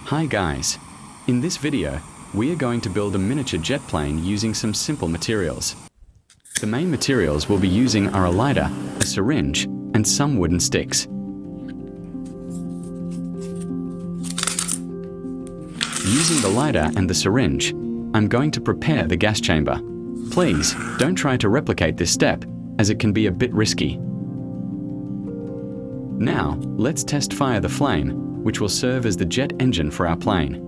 Hi guys, in this video we are going to build a miniature jet plane using some simple materials. The main materials we'll be using are a lighter, a syringe, and some wooden sticks. Using the lighter and the syringe, I'm going to prepare the gas chamber. Please don't try to replicate this step, as it can be a bit risky. Now, let's test fire the flame, which will serve as the jet engine for our plane.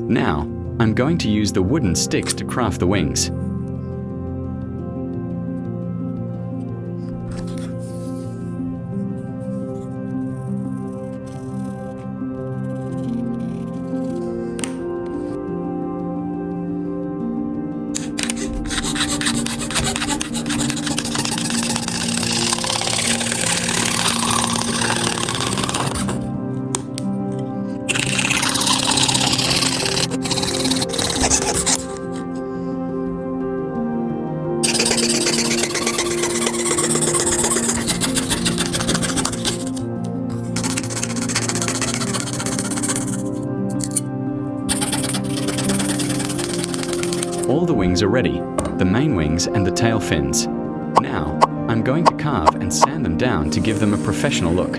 Now, I'm going to use the wooden sticks to craft the wings. All the wings are ready, the main wings and the tail fins. Now, I'm going to carve and sand them down to give them a professional look.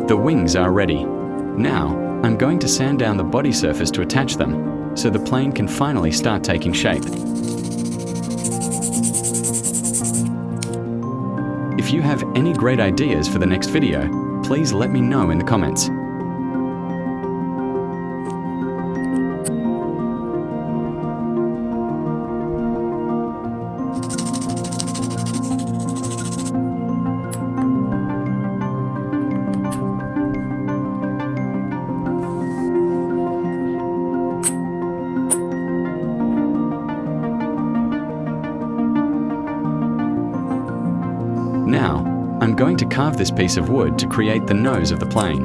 The wings are ready. Now, I'm going to sand down the body surface to attach them, so the plane can finally start taking shape. If you have any great ideas for the next video, please let me know in the comments. Now, I'm going to carve this piece of wood to create the nose of the plane.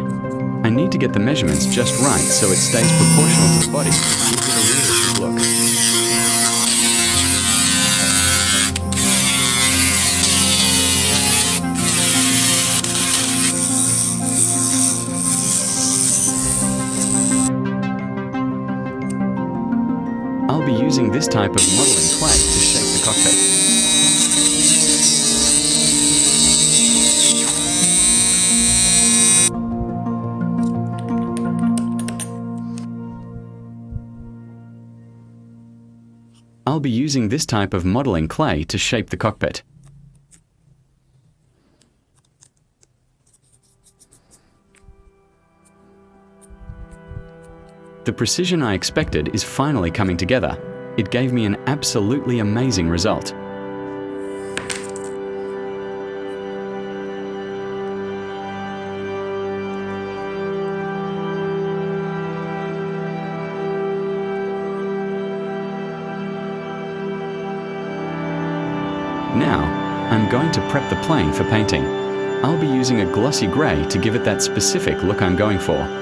I need to get the measurements just right so it stays proportional to the body and gives it a realistic look. I'll be using this type of modeling clay to shape the cockpit. I'll be using this type of modeling clay to shape the cockpit. The precision I expected is finally coming together. It gave me an absolutely amazing result. Now, I'm going to prep the plane for painting. I'll be using a glossy grey to give it that specific look I'm going for.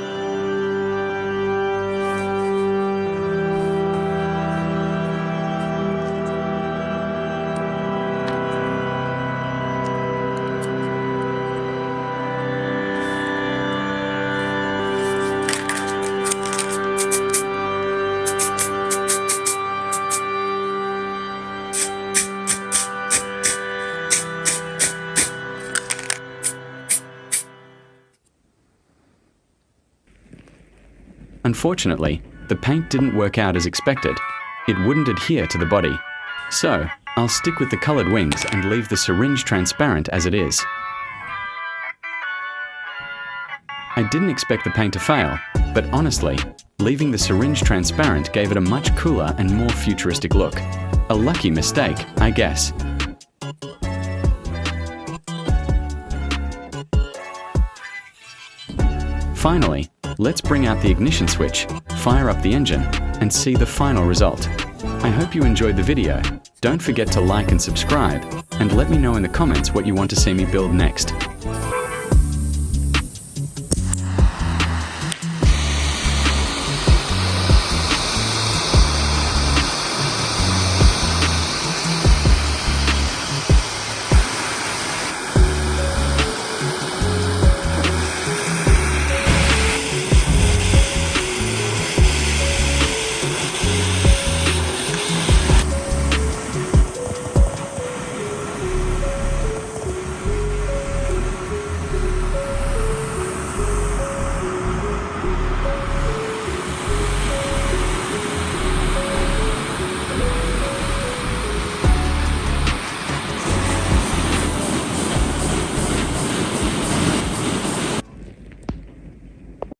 Unfortunately, the paint didn't work out as expected. It wouldn't adhere to the body. So, I'll stick with the coloured wings and leave the syringe transparent as it is. I didn't expect the paint to fail, but honestly, leaving the syringe transparent gave it a much cooler and more futuristic look. A lucky mistake, I guess. Finally, let's bring out the ignition switch, fire up the engine, and see the final result. I hope you enjoyed the video. Don't forget to like and subscribe, and let me know in the comments what you want to see me build next.